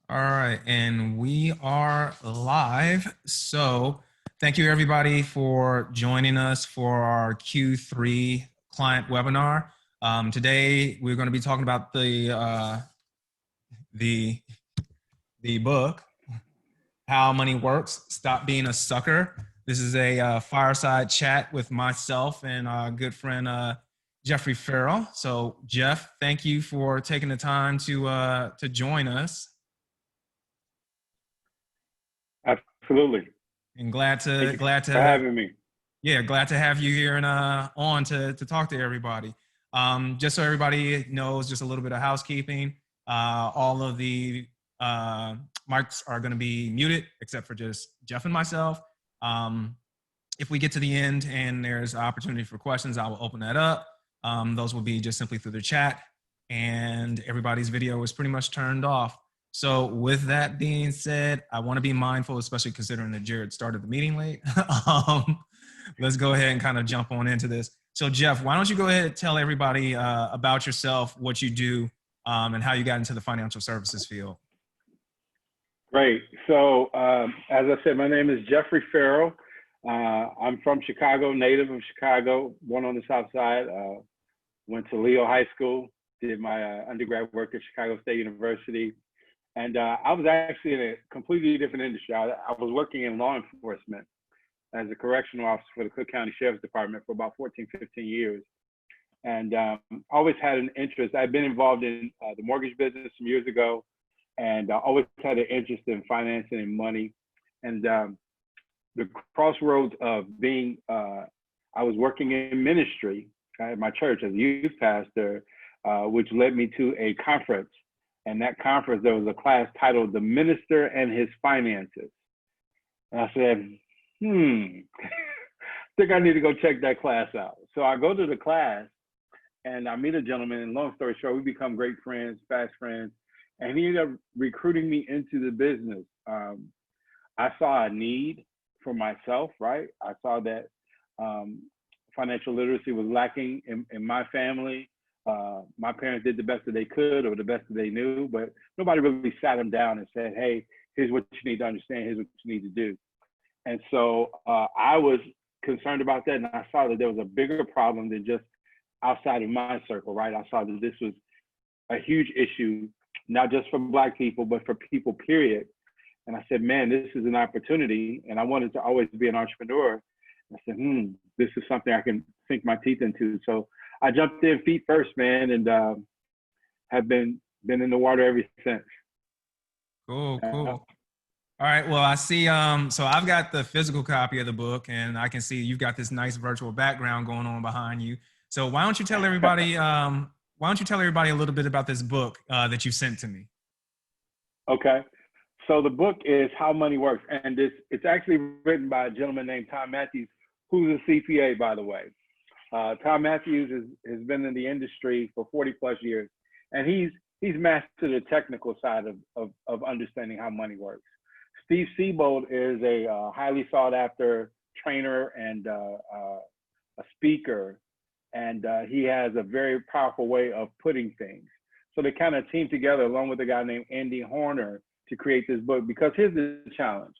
All right, and we are live. So, thank you everybody for joining us for our Q3 client webinar. Today, we're going to be talking about the the book, How Money Works. Stop Being a Sucker. This is a fireside chat with myself and our good friend Jeffery Ferrell. So, Jeff, thank you for taking the time to join us. Absolutely. And Thank you for having me. Yeah, glad to have you here and on to talk to everybody. Just so everybody knows, just a little bit of housekeeping. All of the mics are going to be muted except for just Jeff and myself. If we get to the end and there's opportunity for questions, I will open that up. Those will be just simply through the chat, and everybody's video is pretty much turned off. So with that being said, I want to be mindful, especially considering that Jared started the meeting late. Let's go ahead and kind of jump on into this. So Jeff, why don't you go ahead and tell everybody about yourself, what you do, and how you got into the financial services field. Great. So as I said, my name is Jeffery Ferrell. I'm from Chicago, native of Chicago, born on the South Side. Went to Leo High School, did my undergrad work at Chicago State University. And I was actually in a completely different industry. I was working in law enforcement as a correctional officer for the Cook County Sheriff's Department for about 14, 15 years. And always had an interest. I'd been involved in the mortgage business some years ago, and I always had an interest in financing and money. And the crossroads of being, I was working in ministry at my church as a youth pastor, which led me to a conference. And that conference, there was a class titled The Minister and His Finances. And I said, I think I need to go check that class out. So I go to the class and I meet a gentleman, and long story short, we become great friends, fast friends. And he ended up recruiting me into the business. I saw a need for myself, right? I saw that financial literacy was lacking in my family. My parents did the best that they could or the best that they knew, but nobody really sat them down and said, hey, here's what you need to understand, here's what you need to do. And so I was concerned about that, and I saw that there was a bigger problem than just outside of my circle, right? I saw that this was a huge issue, not just for Black people, but for people, period. And I said, man, this is an opportunity, and I wanted to always be an entrepreneur. I said, this is something I can sink my teeth into. So I jumped in feet first, man, and have been in the water ever since. Cool. All right, well, I see, so I've got the physical copy of the book, and I can see you've got this nice virtual background going on behind you. So why don't you tell everybody, a little bit about this book that you sent to me? Okay. So the book is How Money Works, and it's actually written by a gentleman named Tom Matthews, who's a CPA, by the way. Tom Matthews has been in the industry for 40 plus years, and he's mastered the technical side of understanding how money works. Steve Siebold is a highly sought after trainer and a speaker, and he has a very powerful way of putting things. So they kind of teamed together along with a guy named Andy Horner to create this book, because here's the challenge.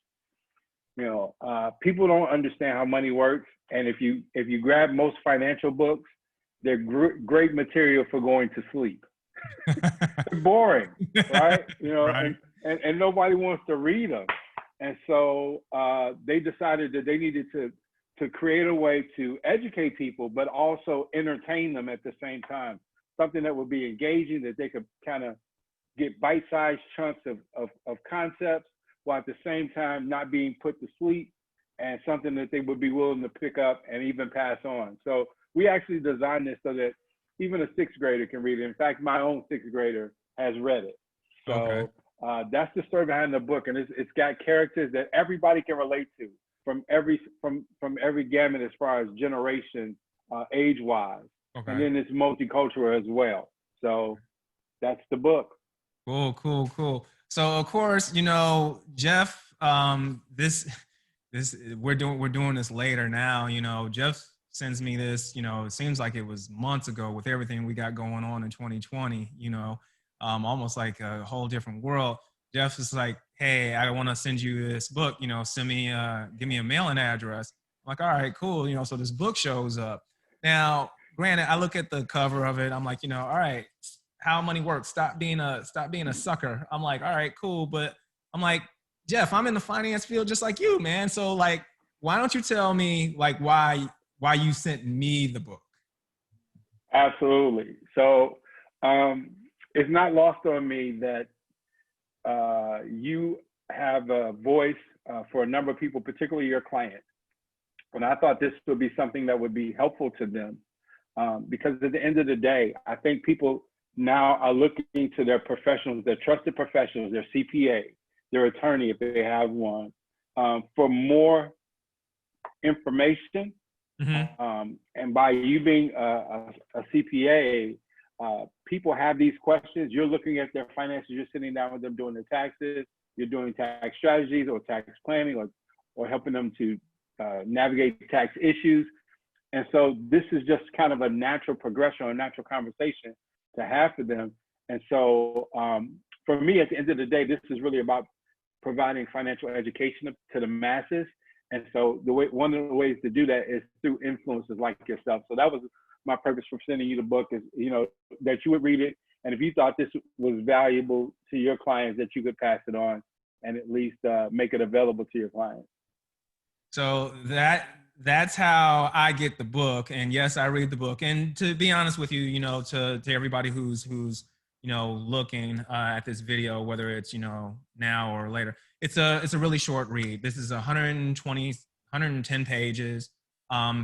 You know, people don't understand how money works. And if you grab most financial books, they're great material for going to sleep. They're boring, right? You know, right. And nobody wants to read them. And so they decided that they needed to create a way to educate people, but also entertain them at the same time. Something that would be engaging, that they could kind of get bite-sized chunks of concepts, while at the same time not being put to sleep, and something that they would be willing to pick up and even pass on. So we actually designed this so that even a sixth grader can read it. In fact, my own sixth grader has read it. So okay. That's the story behind the book, and it's got characters that everybody can relate to from every gamut as far as generation, age-wise. Okay. And then it's multicultural as well. So that's the book. Cool. So of course, you know, Jeff, we're doing this later now. You know, Jeff sends me this. You know, it seems like it was months ago with everything we got going on in 2020. You know, almost like a whole different world. Jeff is like, hey, I want to send you this book, send me, give me a mailing address. I'm like, all right, cool. So this book shows up. Now, granted, I look at the cover of it. I'm like, all right, how money works. Stop being a sucker. I'm like, all right, cool. But I'm like, Jeff, I'm in the finance field just like you, man. So like, why don't you tell me like why you sent me the book? Absolutely. So it's not lost on me that you have a voice for a number of people, particularly your clients. And I thought this would be something that would be helpful to them because at the end of the day, I think people now are looking to their professionals, their trusted professionals, their CPA, their attorney, if they have one, for more information. Mm-hmm. And by you being a CPA, people have these questions. You're looking at their finances. You're sitting down with them doing their taxes. You're doing tax strategies or tax planning or helping them to navigate tax issues. And so this is just kind of a natural progression or a natural conversation to have for them. And so for me, at the end of the day, this is really about providing financial education to the masses. And so one of the ways to do that is through influencers like yourself. So that was my purpose for sending you the book is, that you would read it. And if you thought this was valuable to your clients, that you could pass it on and at least make it available to your clients. So that's how I get the book. And yes, I read the book. And to be honest with you, to everybody who's looking at this video, whether it's, now or later, it's a really short read. This is 110 pages,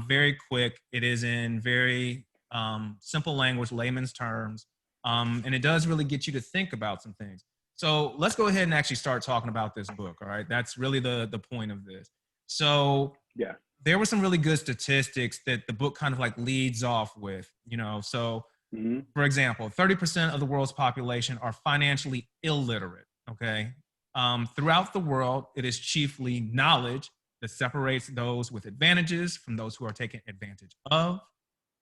very quick. It is in very simple language, layman's terms. And it does really get you to think about some things. So let's go ahead and actually start talking about this book. All right. That's really the point of this. So yeah, there were some really good statistics that the book kind of like leads off with, so for example, 30% of the world's population are financially illiterate. Okay. Throughout the world, it is chiefly knowledge that separates those with advantages from those who are taken advantage of.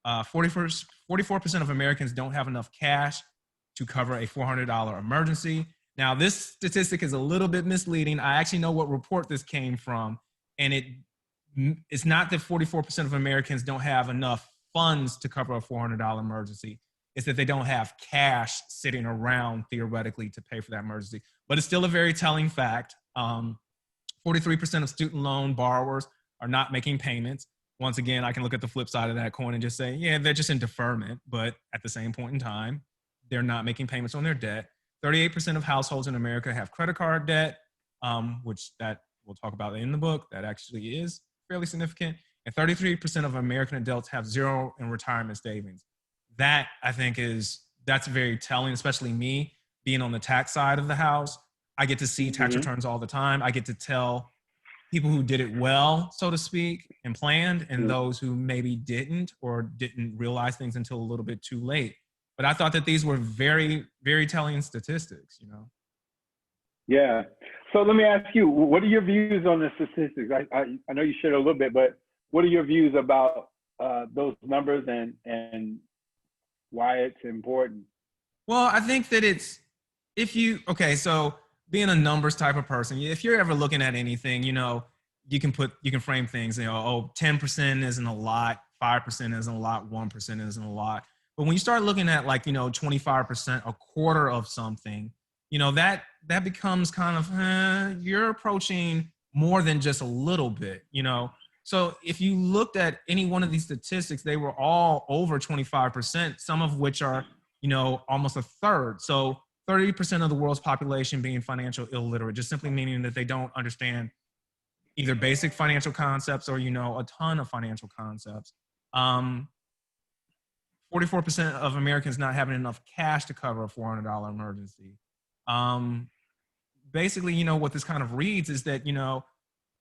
44% of Americans don't have enough cash to cover a $400 emergency. Now, this statistic is a little bit misleading. I actually know what report this came from, and it's not that 44% of Americans don't have enough funds to cover a $400 emergency. It's that they don't have cash sitting around theoretically to pay for that emergency. But it's still a very telling fact. 43% of student loan borrowers are not making payments. Once again, I can look at the flip side of that coin and just say, yeah, they're just in deferment. But at the same point in time, they're not making payments on their debt. 38% of households in America have credit card debt, which that we'll talk about in the book. That actually is fairly significant. And 33% of American adults have zero in retirement savings. That I think that's very telling, especially me being on the tax side of the house. I get to see tax returns all the time. I get to tell people who did it well, so to speak, and planned, and those who maybe didn't or didn't realize things until a little bit too late. But I thought that these were very, very telling statistics, Yeah. So let me ask you, what are your views on the statistics? I know you shared a little bit, but what are your views about those numbers and why it's important? Well, I think that so being a numbers type of person, if you're ever looking at anything, you can frame things, 10% isn't a lot, 5% isn't a lot, 1% isn't a lot. But when you start looking at 25%, a quarter of something, that becomes kind of, you're approaching more than just a little bit, So if you looked at any one of these statistics, they were all over 25%, some of which are, almost a third. So 30% of the world's population being financial illiterate, just simply meaning that they don't understand either basic financial concepts or, a ton of financial concepts. 44% of Americans not having enough cash to cover a $400 emergency. Basically, what this kind of reads is that,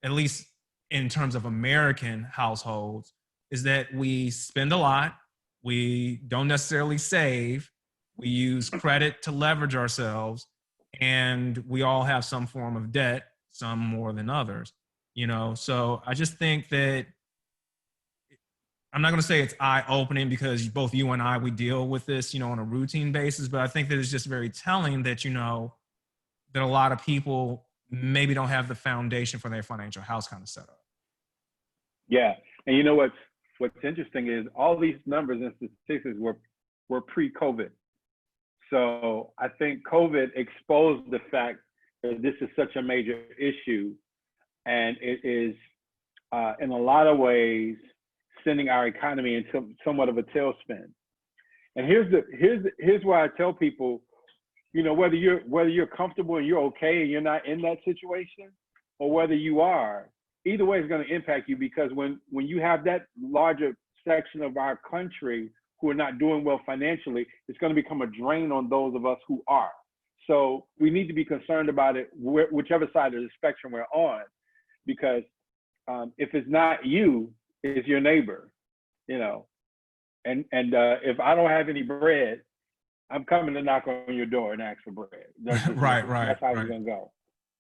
at least in terms of American households, is that we spend a lot. We don't necessarily save. We use credit to leverage ourselves, and we all have some form of debt, some more than others, So I just think that I'm not going to say it's eye-opening because both you and I, we deal with this, on a routine basis, but I think that it's just very telling that, that a lot of people maybe don't have the foundation for their financial house kind of set up. Yeah. And you know what's interesting is all these numbers and statistics were pre-COVID. So I think COVID exposed the fact that this is such a major issue, and it is in a lot of ways sending our economy into somewhat of a tailspin. And here's why I tell people, you know, whether you're comfortable and you're okay and you're not in that situation, or whether you are, either way is going to impact you, because when you have that larger section of our country who are not doing well financially, it's going to become a drain on those of us who are. So we need to be concerned about it, whichever side of the spectrum we're on, because if it's not you, it's your neighbor, you know. And if I don't have any bread, I'm coming to knock on your door and ask for bread. That's Right. That's how it's gonna go.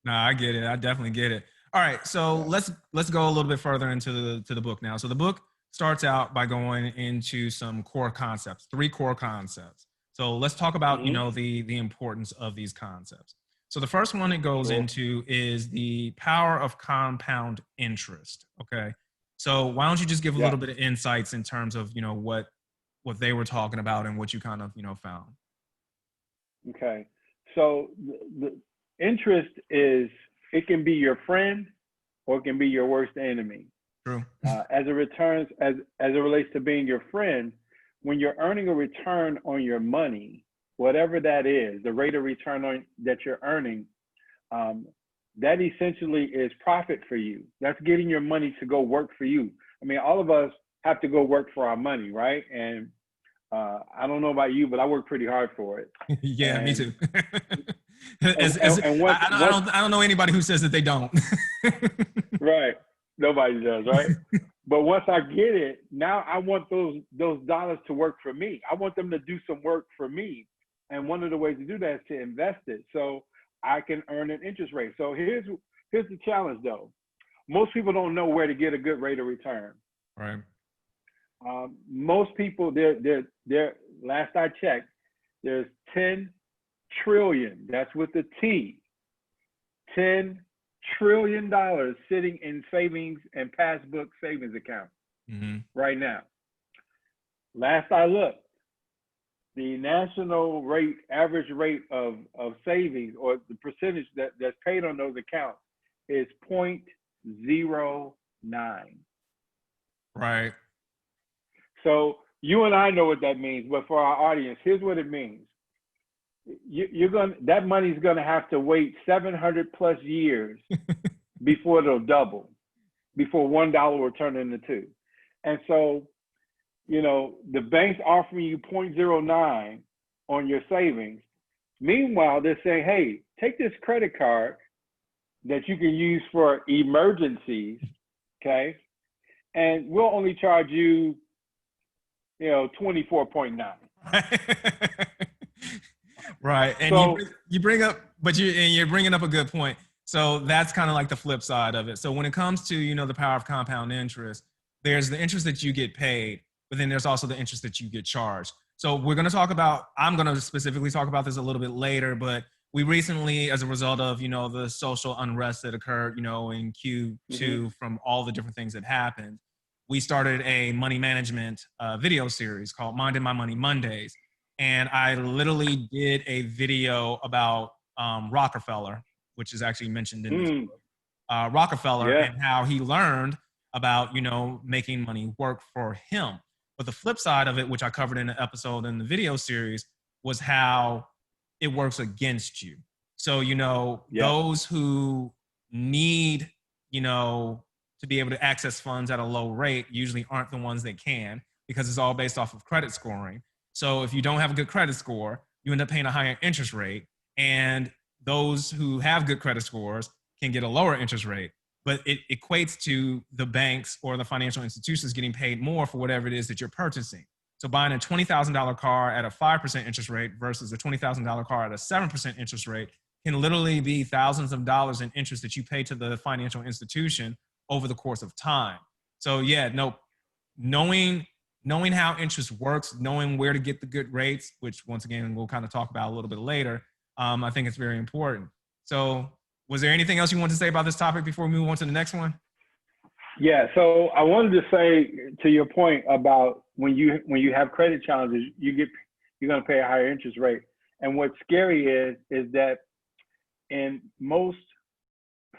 No, I get it. I definitely get it. All right, so let's go a little bit further into the book now. So the book starts out by going into some core concepts, 3 core concepts. So let's talk about you know the importance of these concepts. So the first one it goes into is the power of compound interest. Okay, so why don't you just give a little bit of insights in terms of you know what they were talking about and what you kind of you know found. Okay, so the interest is, it can be your friend or it can be your worst enemy. True. As it relates to being your friend, when you're earning a return on your money, whatever that is, the rate of return that you're earning, that essentially is profit for you. That's getting your money to go work for you. I mean, all of us have to go work for our money, right? And I don't know about you, but I work pretty hard for it. Yeah, me too. I don't know anybody who says that they don't. Right. Nobody does, right? But once I get it, now I want those dollars to work for me. I want them to do some work for me. And one of the ways to do that is to invest it so I can earn an interest rate. So here's the challenge though. Most people don't know where to get a good rate of return. Right. Most people, they're last I checked, there's 10 trillion, that's with the T, $10 trillion sitting in savings and passbook savings accounts right now. Last I looked, the national rate, average rate of savings, or the percentage that's paid on those accounts, is 0.09. Right. So you and I know what that means, but for our audience, here's what it means. That money's gonna have to wait 700 plus years before it'll double, before $1 will turn into 2. And so, you know, the bank's offering you 0.09 on your savings. Meanwhile, they're saying, hey, take this credit card that you can use for emergencies, okay? And we'll only charge you, 24.9. Right. And so, you bring up, you're bringing up a good point. So that's kind of like the flip side of it. So when it comes to, the power of compound interest, there's the interest that you get paid, but then there's also the interest that you get charged. So I'm going to specifically talk about this a little bit later, but we recently, as a result of, the social unrest that occurred, in Q2 from all the different things that happened, we started a money management video series called Minding My Money Mondays. And I literally did a video about Rockefeller, which is actually mentioned in this book. Rockefeller and how he learned about, making money work for him. But the flip side of it, which I covered in an episode in the video series, was how it works against you. So, those who need, to be able to access funds at a low rate usually aren't the ones that can, because it's all based off of credit scoring. So if you don't have a good credit score, you end up paying a higher interest rate. And those who have good credit scores can get a lower interest rate. But it equates to the banks or the financial institutions getting paid more for whatever it is that you're purchasing. So buying a $20,000 car at a 5% interest rate versus a $20,000 car at a 7% interest rate can literally be thousands of dollars in interest that you pay to the financial institution over the course of time. So knowing how interest works, knowing where to get the good rates, which once again, we'll kind of talk about a little bit later, I think it's very important. So was there anything else you want to say about this topic before we move on to the next one? Yeah, so I wanted to say to your point about when you have credit challenges, you're going to pay a higher interest rate. And what's scary is that in most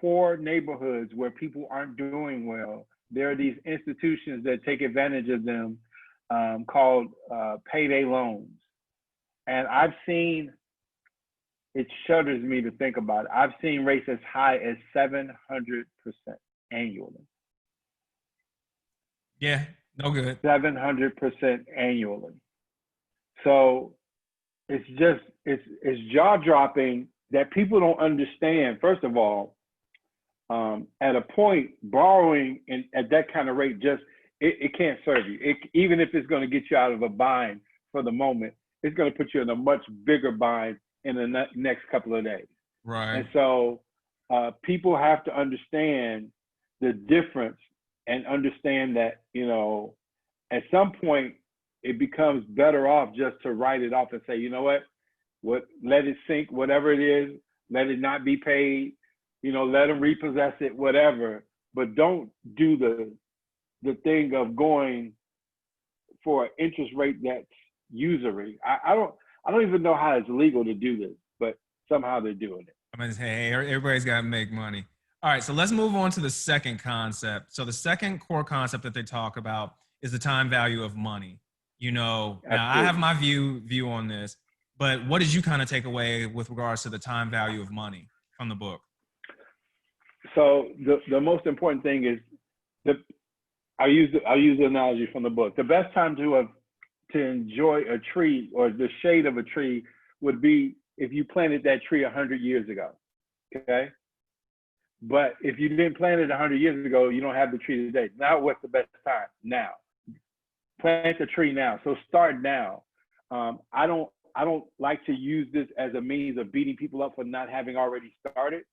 poor neighborhoods where people aren't doing well, there are these institutions that take advantage of them, called payday loans. And I've seen, it shudders me to think about it. I've seen rates as high as 700% annually. Yeah, no good. 700% annually. So it's jaw dropping that people don't understand. First of all, at a point, borrowing at that kind of rate it can't serve you. Even if it's going to get you out of a bind for the moment, it's going to put you in a much bigger bind in the next couple of days. Right. And so people have to understand the difference and understand that, at some point it becomes better off just to write it off and say, you know what, let it sink, whatever it is, let it not be paid, let them repossess it, whatever, but don't do the thing of going for an interest rate that's usury. I don't even know how it's legal to do this, but somehow they're doing it. I mean, hey, everybody's got to make money. All right, so let's move on to the second concept. So the second core concept that they talk about is the time value of money. Now I have my view on this, but what did you kind of take away with regards to the time value of money from the book? So the most important thing is I'll use the analogy from the book. The best time to enjoy a tree or the shade of a tree would be if you planted that tree 100 years ago. Okay. But if you didn't plant it 100 years ago, you don't have the tree today. Now, what's the best time? Now. Plant the tree now. So start now. I don't like to use this as a means of beating people up for not having already started,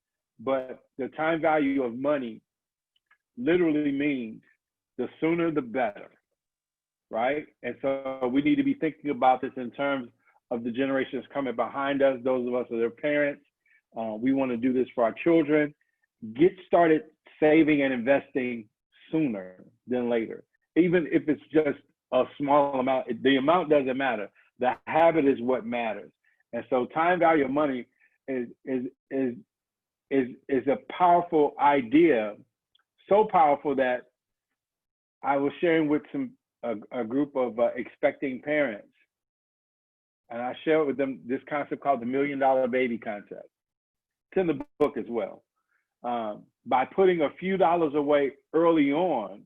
but the time value of money literally means the sooner the better, right? And so we need to be thinking about this in terms of the generations coming behind us, those of us that are parents. We want to do this for our children. Get started saving and investing sooner than later. Even if it's just a small amount, the amount doesn't matter. The habit is what matters. And so time value of money is a powerful idea, so powerful that I was sharing with a group of expecting parents, and I shared with them this concept called the $1 million baby concept. It's in the book as well. By putting a few dollars away early on,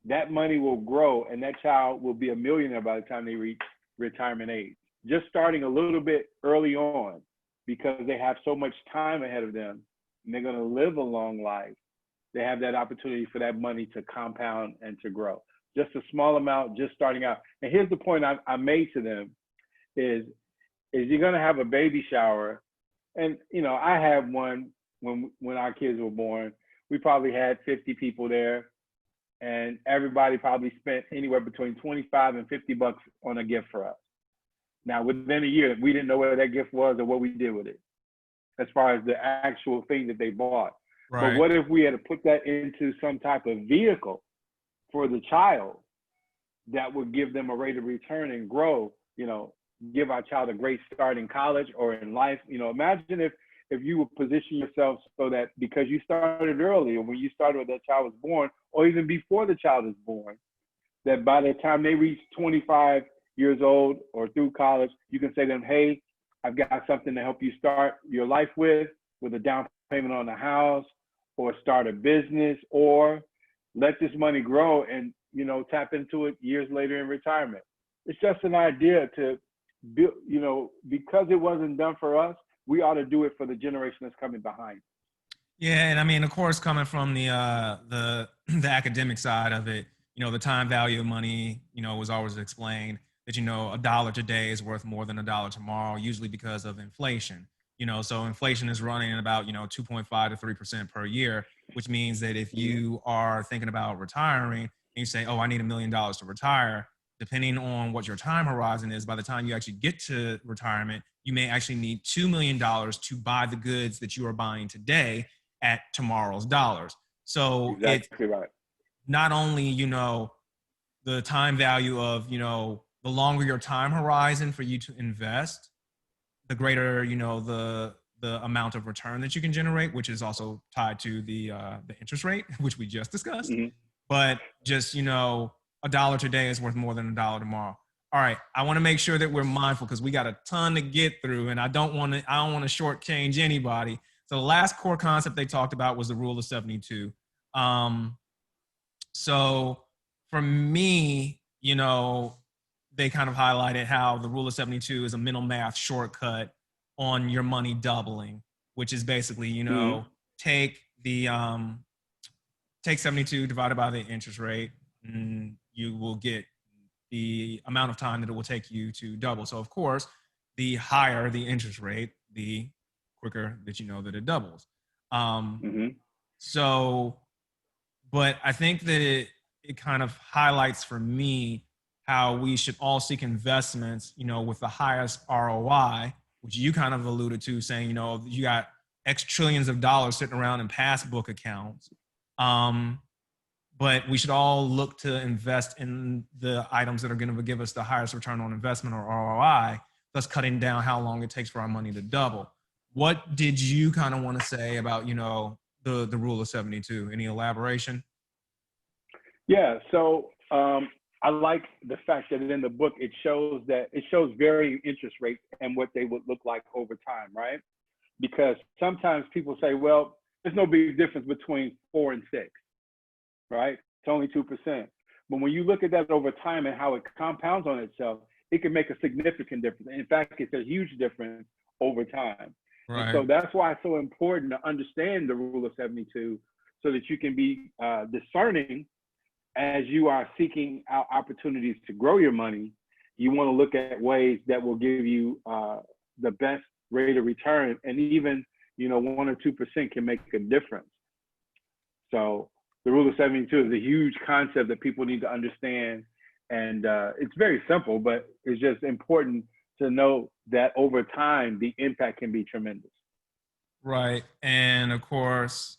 that money will grow and that child will be a millionaire by the time they reach retirement age. Just starting a little bit early on, because they have so much time ahead of them and they're going to live a long life. They have that opportunity for that money to compound and to grow. Just a small amount, just starting out. And here's the point I made to them is you're going to have a baby shower. And, I had one when our kids were born. We probably had 50 people there, and everybody probably spent anywhere between 25 and 50 bucks on a gift for us. Now, within a year, we didn't know what that gift was or what we did with it, as far as the actual thing that they bought. Right. But what if we had to put that into some type of vehicle for the child that would give them a rate of return and grow, give our child a great start in college or in life? Imagine if you would position yourself so that because you started early, or when you started when that child was born, or even before the child is born, that by the time they reach 25 years old or through college, you can say to them, hey, I've got something to help you start your life with a down payment on the house, or start a business, or let this money grow and, tap into it years later in retirement. It's just an idea to build, because it wasn't done for us, we ought to do it for the generation that's coming behind. Yeah, and I mean, of course, coming from the academic side of it, the time value of money, was always explained that a dollar today is worth more than a dollar tomorrow, usually because of inflation. So inflation is running at about 2.5 to 3% per year, which means that if you are thinking about retiring and you say, oh, I need $1 million to retire, depending on what your time horizon is, by the time you actually get to retirement, you may actually need $2 million to buy the goods that you are buying today at tomorrow's dollars. So it's Exactly right. not only, the time value of, the longer your time horizon for you to invest, the greater, the amount of return that you can generate, which is also tied to the interest rate, which we just discussed. Mm-hmm. But just, a dollar today is worth more than a dollar tomorrow. All right, I want to make sure that we're mindful because we got a ton to get through, and I don't want to shortchange anybody. So the last core concept they talked about was the rule of 72. So for me, they kind of highlighted how the rule of 72 is a mental math shortcut on your money doubling, which is basically, take the take 72 divided by the interest rate, and you will get the amount of time that it will take you to double. So of course, the higher the interest rate, the quicker that you know that it doubles. So, but I think that it kind of highlights for me how we should all seek investments, with the highest ROI, which you kind of alluded to, saying, you got X trillions of dollars sitting around in passbook accounts. But we should all look to invest in the items that are going to give us the highest return on investment, or ROI, thus cutting down how long it takes for our money to double. What did you kind of want to say about, the rule of 72? Any elaboration? Yeah. So I like the fact that in the book, it shows varying interest rates and what they would look like over time, right? Because sometimes people say, well, there's no big difference between 4 and 6. Right? It's only 2%. But when you look at that over time and how it compounds on itself, it can make a significant difference. In fact, it's a huge difference over time. Right. And so that's why it's so important to understand the rule of 72 so that you can be discerning as you are seeking out opportunities to grow your money. You want to look at ways that will give you the best rate of return, and even 1 or 2% can make a difference. So the rule of 72 is a huge concept that people need to understand. And it's very simple, but it's just important to know that over time, the impact can be tremendous. Right. And of course,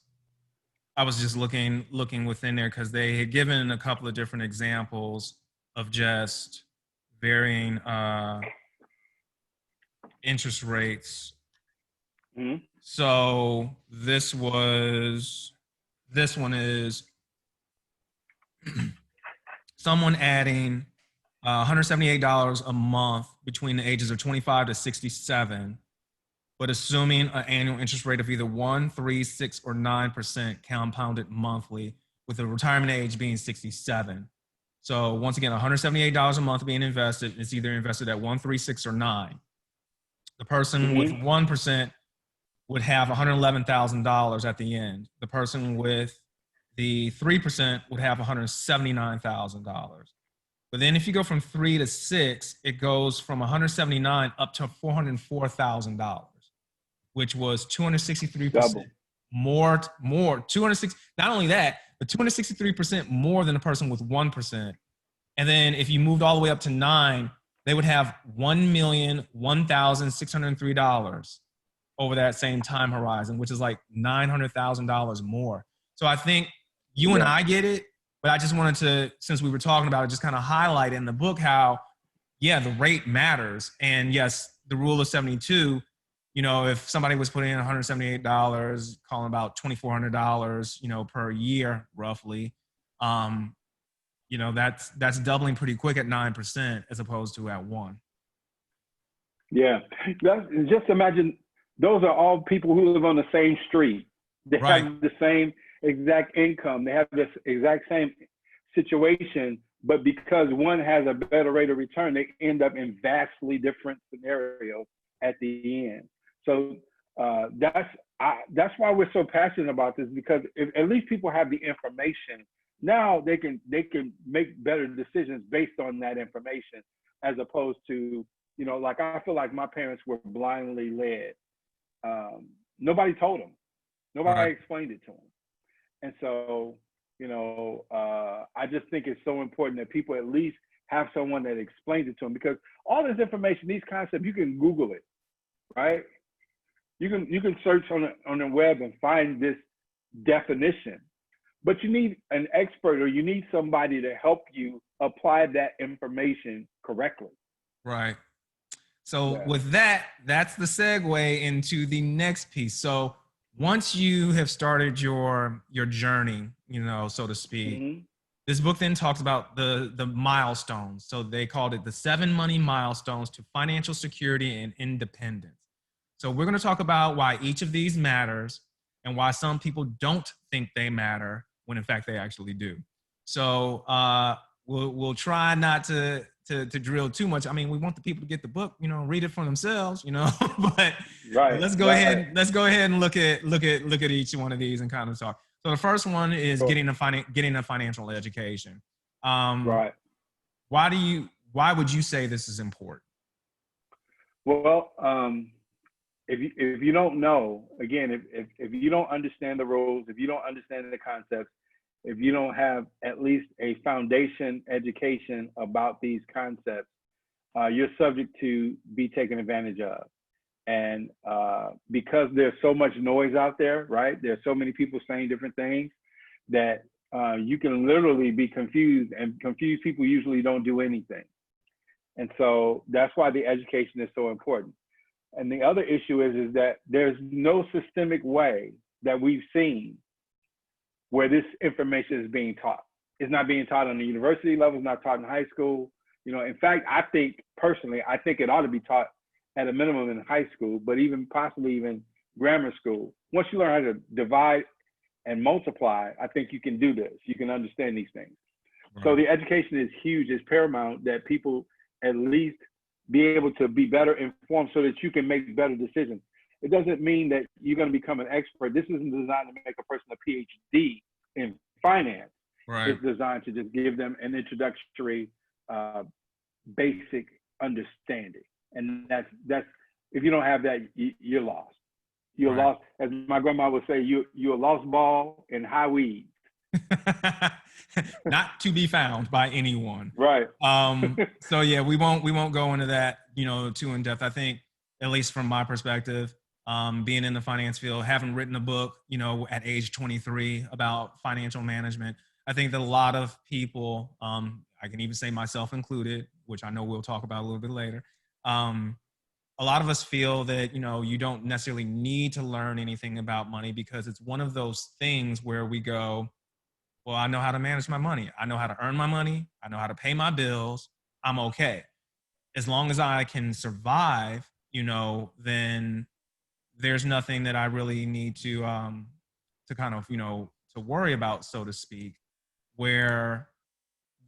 I was just looking within there because they had given a couple of different examples of just varying interest rates. Mm-hmm. So this one is someone adding $178 a month between the ages of 25 to 67, but assuming an annual interest rate of either 1, 3, 6, or 9% compounded monthly, with the retirement age being 67. So once again, $178 a month being invested. It's either invested at 1, 3, 6, or 9. The person with 1% would have $111,000 at the end. The person with the 3% would have $179,000. But then if you go from 3 to 6, it goes from 179 up to $404,000, which was 263% Double. more, 206. Not only that, but 263% more than the person with 1%. And then if you moved all the way up to 9, they would have $1,001,603 over that same time horizon, which is like $900,000 more. So I think you and I get it, but I just wanted to, since we were talking about it, just kind of highlight in the book how, the rate matters. And yes, the rule of 72, if somebody was putting in $178, calling about $2,400, per year, roughly, that's doubling pretty quick at 9% as opposed to at 1. Yeah, just imagine those are all people who live on the same street. They have the same exact income. They have this exact same situation, but because one has a better rate of return, they end up in vastly different scenarios at the end. So that's why we're so passionate about this, because if at least people have the information, now they can make better decisions based on that information, as opposed to, like I feel like my parents were blindly led. Nobody told them. Nobody explained it to them. And so, I just think it's so important that people at least have someone that explains it to them, because all this information, these concepts, you can Google it. right? You can search on the web and find this definition, but you need an expert or you need somebody to help you apply that information correctly. Right. So Yeah. with that, that's the segue into the next piece. So once you have started your journey, so to speak, Mm-hmm. this book then talks about the milestones. So they called it the 7 money milestones to financial security and independence. So we're going to talk about why each of these matters and why some people don't think they matter when in fact they actually do. So we'll try not to drill too much. I mean, we want the people to get the book, read it for themselves, but Right. let's go ahead. Let's go ahead and look at each one of these and kind of talk. So the first one is Sure. getting a financial education. Right. Why would you say this is important? Well, if you don't know, again, if you don't understand the rules, if you don't understand the concepts, if you don't have at least a foundation education about these concepts, you're subject to be taken advantage of. And because there's so much noise out there, right? There's so many people saying different things that you can literally be confused, and confused people usually don't do anything. And so that's why the education is so important. And the other issue is that there's no systemic way that we've seen where this information is being taught. It's not being taught on the university level, it's not taught in high school. In fact, I think it ought to be taught at a minimum in high school, but even possibly even grammar school. Once you learn how to divide and multiply, I think you can do this. You can understand these things. Right. So the education is huge. It's paramount that people at least be able to be better informed so that you can make better decisions. It doesn't mean that you're going to become an expert. This isn't designed to make a person a PhD in finance. Right. It's designed to just give them an introductory, basic understanding. And that's if you don't have that, you're lost. You're right. Lost. As my grandma would say, you're a lost ball in high weeds. Not to be found by anyone. Right. So yeah, we won't go into that, too in depth. I think, at least from my perspective, being in the finance field, having written a book, at age 23 about financial management, I think that a lot of people, I can even say myself included, which I know we'll talk about a little bit later. A lot of us feel that, you don't necessarily need to learn anything about money because it's one of those things where we go, well, I know how to manage my money. I know how to earn my money. I know how to pay my bills. I'm okay. As long as I can survive, then there's nothing that I really need to kind of, to worry about, so to speak, where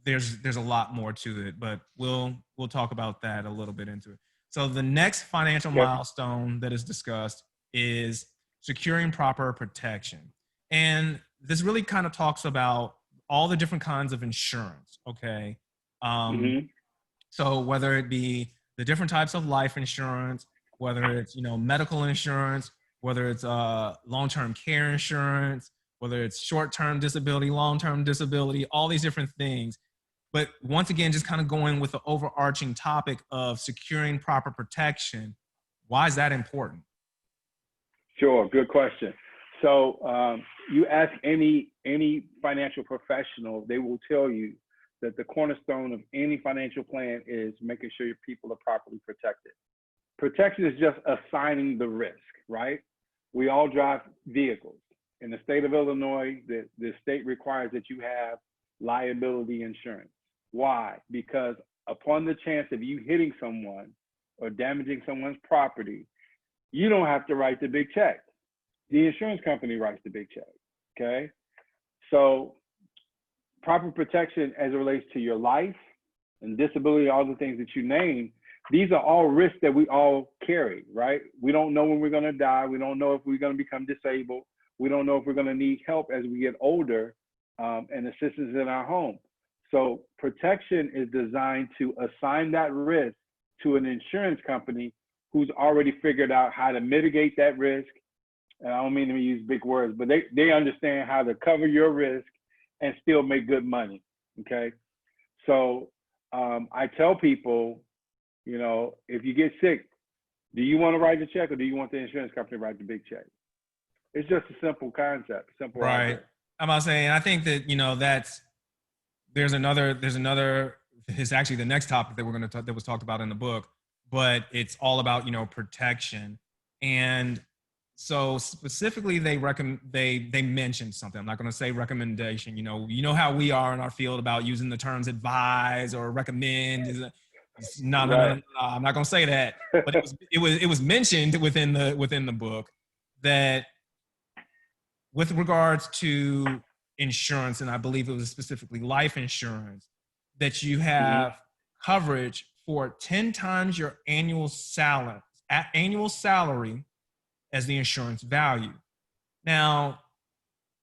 there's a lot more to it, but we'll talk about that a little bit into it. So the next financial milestone that is discussed is securing proper protection. And this really kind of talks about all the different kinds of insurance, okay? So whether it be the different types of life insurance, whether it's, medical insurance, whether it's long-term care insurance, whether it's short-term disability, long-term disability, all these different things. But once again, just kind of going with the overarching topic of securing proper protection, why is that important? Sure, good question. So you ask any financial professional, they will tell you that the cornerstone of any financial plan is making sure your people are properly protected. Protection is just assigning the risk, right? We all drive vehicles. In the state of Illinois, the state requires that you have liability insurance. Why? Because upon the chance of you hitting someone or damaging someone's property, you don't have to write the big check. The insurance company writes the big check, okay? So proper protection as it relates to your life and disability, all the things that you named, these are all risks that we all carry, right? We don't know when we're gonna die. We don't know if we're gonna become disabled. We don't know if we're gonna need help as we get older and assistance in our home. So protection is designed to assign that risk to an insurance company who's already figured out how to mitigate that risk. And I don't mean to use big words, but they understand how to cover your risk and still make good money, okay? So I tell people, if you get sick, Do you want to write the check, or do you want the insurance company to write the big check? It's just a simple concept, simple Right. idea. I'm about saying, I think that, there's another, it's actually the next topic that we're going to talk, that was talked about in the book, but it's all about, protection. And so specifically they mentioned something. I'm not going to say recommendation. How we are in our field about using the terms advise or recommend. No, no, no, no, Right. no, I'm not going to say that. But it was mentioned within the book that with regards to insurance, and I believe it was specifically life insurance, that you Mm-hmm. have coverage for 10 times your annual salary as the insurance value. Now,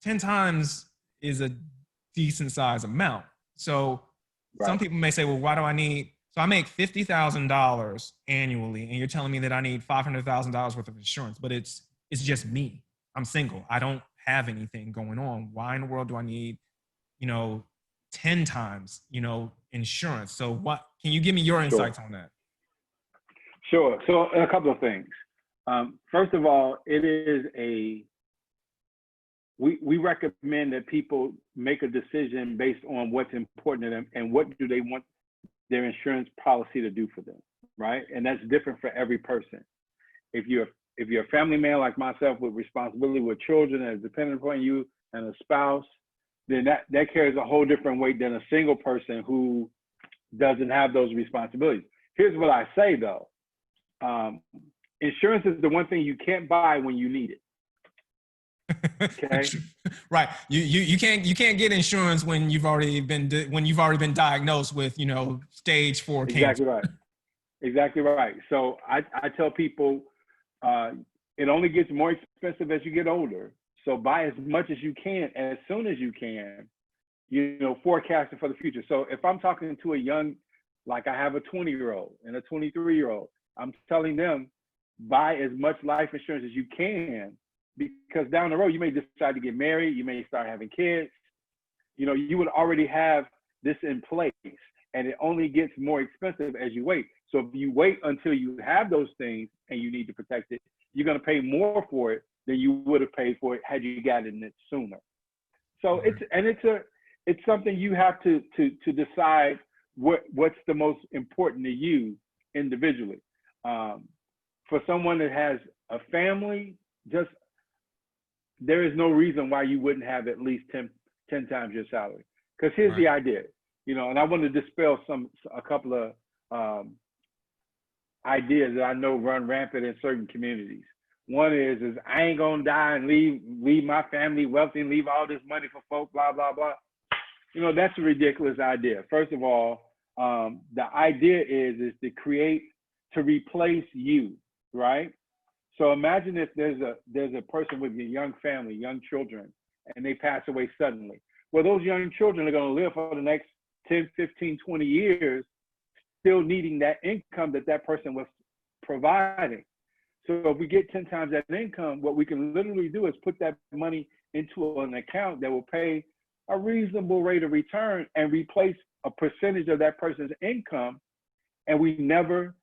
10 times is a decent size amount. So some Right. people may say, well, why do I need? So I make $50,000 annually, and you're telling me that I need $500,000 worth of insurance, but it's just me. I'm single. I don't have anything going on. Why in the world do I need, 10 times, insurance? So what, can you give me your Sure. insights on that? Sure. So a couple of things. First of all, we recommend that people make a decision based on what's important to them and what do they want their insurance policy to do for them, right? And that's different for every person. If you're a family man like myself with responsibility with children that is dependent upon you and a spouse, then that carries a whole different weight than a single person who doesn't have those responsibilities. Here's what I say though. Insurance is the one thing you can't buy when you need it. Okay. Right. You can't get insurance when you've already been diagnosed with, stage 4 Exactly cancer. right. Exactly right. So I tell people it only gets more expensive as you get older. So buy as much as you can, as soon as you can, forecasting for the future. So if I'm talking to a young, like I have a 20-year-old and a 23-year-old, I'm telling them, buy as much life insurance as you can, because down the road, you may decide to get married, you may start having kids, you would already have this in place, and it only gets more expensive as you wait. So if you wait until you have those things and you need to protect it, you're going to pay more for it than you would have paid for it had you gotten it sooner. So it's something you have to decide what's the most important to you individually. For someone that has a family, there is no reason why you wouldn't have at least 10 times your salary. Because here's the idea, and I want to dispel a couple of ideas that I know run rampant in certain communities. One is I ain't gonna die and leave my family wealthy and leave all this money for folk, blah, blah, blah. That's a ridiculous idea. First of all, the idea is to replace you, right? So imagine if there's a person with a young family, young children, and they pass away suddenly. Well, those young children are going to live for the next 10, 15, 20 years, still needing that income that person was providing. So if we get 10 times that income, what we can literally do is put that money into an account that will pay a reasonable rate of return and replace a percentage of that person's income, and we never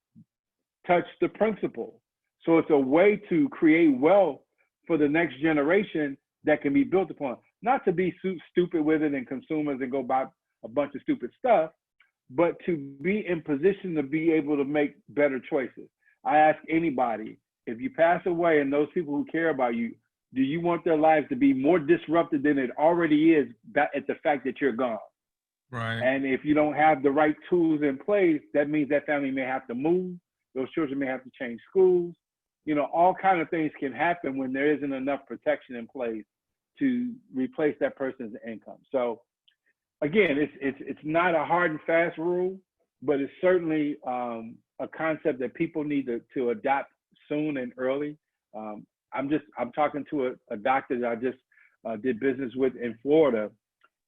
touch the principal. So it's a way to create wealth for the next generation that can be built upon. Not to be stupid with it and consumers and go buy a bunch of stupid stuff, but to be in position to be able to make better choices. I ask anybody, if you pass away and those people who care about you, do you want their lives to be more disrupted than it already is at the fact that you're gone? Right. And if you don't have the right tools in place, that means that family may have to move. Those children may have to change schools. All kinds of things can happen when there isn't enough protection in place to replace that person's income. So again, it's not a hard and fast rule, but it's certainly a concept that people need to adopt soon and early. I'm talking to a doctor that I just did business with in Florida,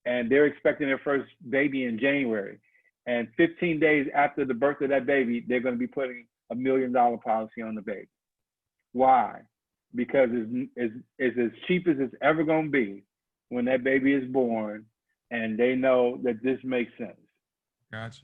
and they're expecting their first baby in January. And 15 days after the birth of that baby, they're going to be putting $1 million policy on the baby. Why? Because it's as cheap as it's ever going to be when that baby is born, and they know that this makes sense. Gotcha.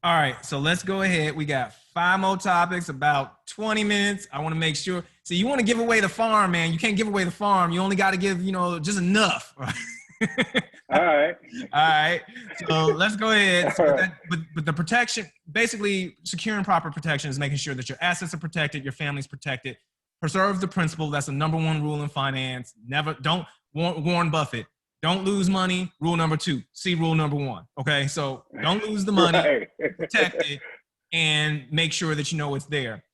All right, so let's go ahead. We got 5 more topics, about 20 minutes. I want to make sure. So you want to give away the farm, man. You can't give away the farm. You only got to give, just enough. All right. All right. So let's go ahead. All So right. but the protection, basically securing proper protection is making sure that your assets are protected, your family's protected. Preserve the principal. That's the number one rule in finance. Never, don't, Warren Buffett, don't lose money. Rule number 2. See rule number 1. Okay. So don't lose the money, Right. protect it, and make sure that you know it's there.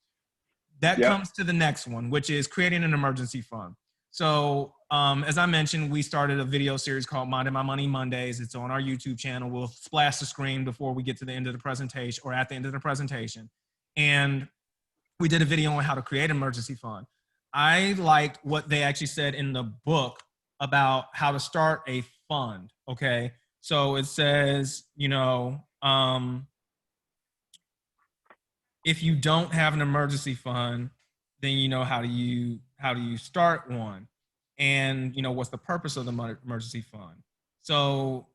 That Yep. comes to the next one, which is creating an emergency fund. So, as I mentioned, we started a video series called Minding My Money Mondays. It's on our YouTube channel. We'll splash the screen before we get to the end of the presentation or at the end of the presentation. And we did a video on how to create an emergency fund. I liked what they actually said in the book about how to start a fund. Okay. So it says, if you don't have an emergency fund, then you know how do you start one, and what's the purpose of the emergency fund. So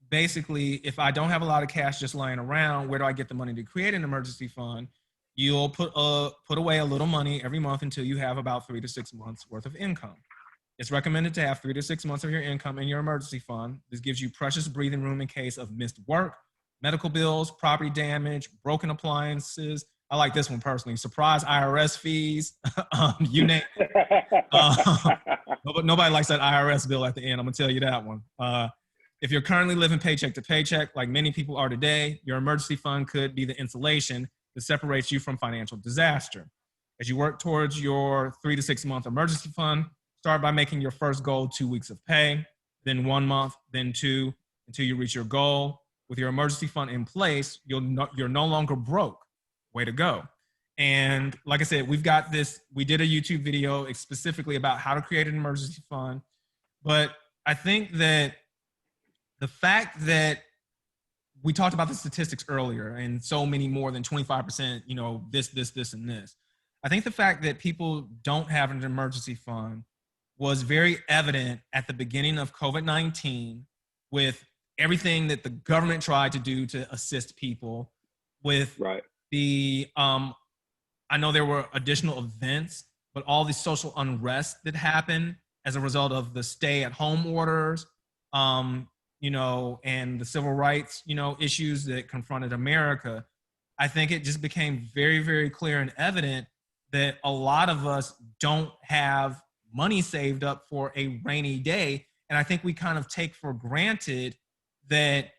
basically, if I don't have a lot of cash just lying around, where do I get the money to create an emergency fund? You'll put away a little money every month until you have about 3 to 6 months worth of income. It's recommended to have 3 to 6 months of your income in your emergency fund. This gives you precious breathing room in case of missed work, medical bills, property damage, broken appliances. I like this one personally. Surprise IRS fees. You name. Nobody likes that IRS bill at the end. I'm gonna tell you that one. If you're currently living paycheck to paycheck, like many people are today, your emergency fund could be the insulation that separates you from financial disaster. As you work towards your 3 to 6 month emergency fund, start by making your first goal 2 weeks of pay, then 1 month, then 2, until you reach your goal. With your emergency fund in place, you're no longer broke. Way to go. And like I said, we did a YouTube video specifically about how to create an emergency fund. But I think that the fact that we talked about the statistics earlier, and so many more than 25%, this, and this. I think the fact that people don't have an emergency fund was very evident at the beginning of COVID-19 with everything that the government tried to do to assist people with Right. I know there were additional events, but all the social unrest that happened as a result of the stay-at-home orders, and the civil rights, issues that confronted America. I think it just became very, very clear and evident that a lot of us don't have money saved up for a rainy day. And I think we kind of take for granted that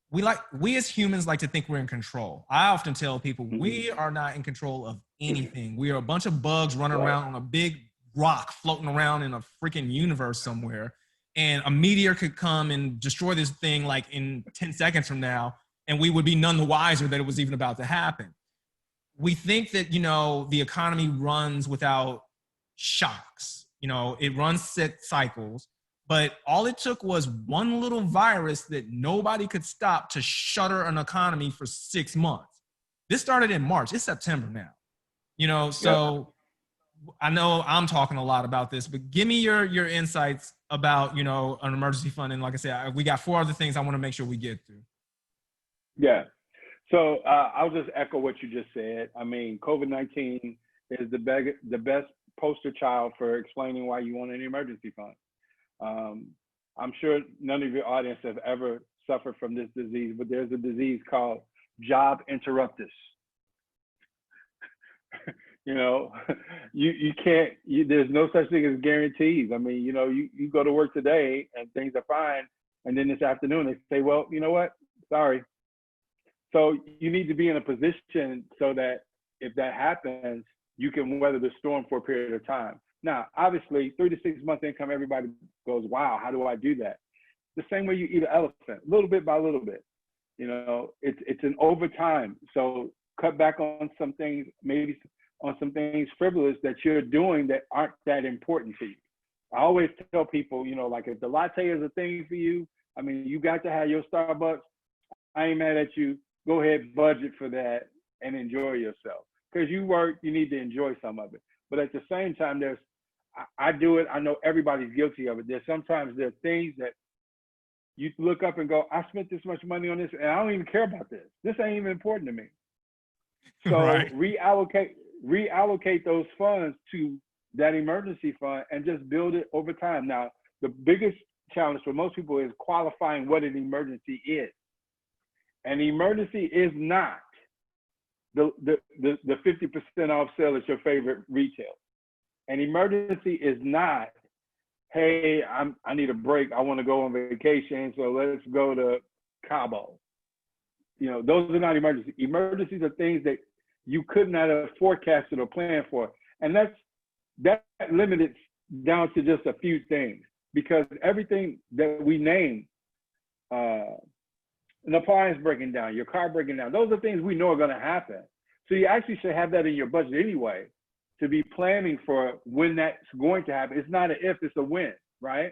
we as humans like to think we're in control. I often tell people we are not in control of anything. We are a bunch of bugs running around on a big rock floating around in a freaking universe somewhere. And a meteor could come and destroy this thing like in 10 seconds from now, and we would be none the wiser that it was even about to happen. We think that, the economy runs without shocks. It runs set cycles. But all it took was one little virus that nobody could stop to shutter an economy for 6 months. This started in March. It's September now. So I know I'm talking a lot about this, but give me your insights about, an emergency fund. And like I said, we got 4 other things I want to make sure we get through. Yeah. So I'll just echo what you just said. I mean, COVID-19 is the best poster child for explaining why you want an emergency fund. I'm sure none of your audience have ever suffered from this disease, but there's a disease called job interruptus. You can't, there's no such thing as guarantees. I mean, you go to work today and things are fine. And then this afternoon they say, well, you know what? Sorry. So you need to be in a position so that if that happens, you can weather the storm for a period of time. Now, obviously, 3 to 6 months income, everybody goes, wow, how do I do that? The same way you eat an elephant, little bit by little bit. It's an overtime. So cut back on some things, maybe on some things frivolous that you're doing that aren't that important to you. I always tell people, like if the latte is a thing for you, I mean, you got to have your Starbucks. I ain't mad at you. Go ahead, budget for that and enjoy yourself. Because you work, you need to enjoy some of it. But at the same time, I do it. I know everybody's guilty of it. Sometimes there are things that you look up and go, I spent this much money on this and I don't even care about this. This ain't even important to me. So Right. reallocate those funds to that emergency fund and just build it over time. Now, the biggest challenge for most people is qualifying what an emergency is. An emergency is not the 50% off sale at your favorite retailer. An emergency is not, hey, I need a break. I want to go on vacation, so let's go to Cabo. You know, those are not emergencies. Emergencies are things that you could not have forecasted or planned for. And that limited down to just a few things, because everything that we name, an appliance breaking down, your car breaking down, those are things we know are going to happen. So you actually should have that in your budget anyway, to be planning for when that's going to happen. It's not an if, it's a when, right?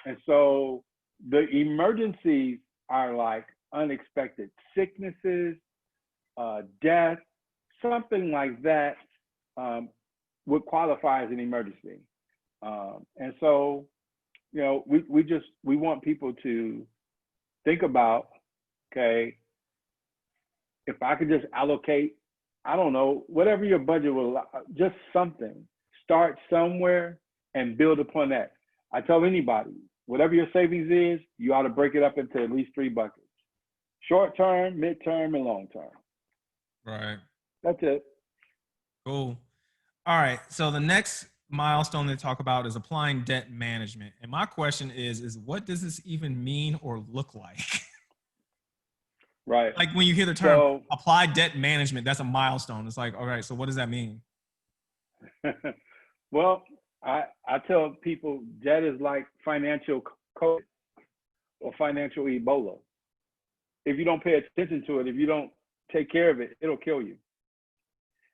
And so the emergencies are like unexpected sicknesses, death, something like that would qualify as an emergency. And so, you know, we want people to think about, okay, if I could just allocate, I don't know, whatever your budget will allow, just something, start somewhere and build upon that. I tell anybody, whatever your savings is, you ought to break it up into at least 3 buckets: short term, midterm, and long term. Right. That's it. Cool. All right. So the next milestone they talk about is applying debt management. And my question is what does this even mean or look like? Right. Like when you hear the term apply debt management, that's a milestone. It's like, all right, so what does that mean? Well, I tell people debt is like financial COVID or financial Ebola. If you don't pay attention to it, if you don't take care of it, it'll kill you.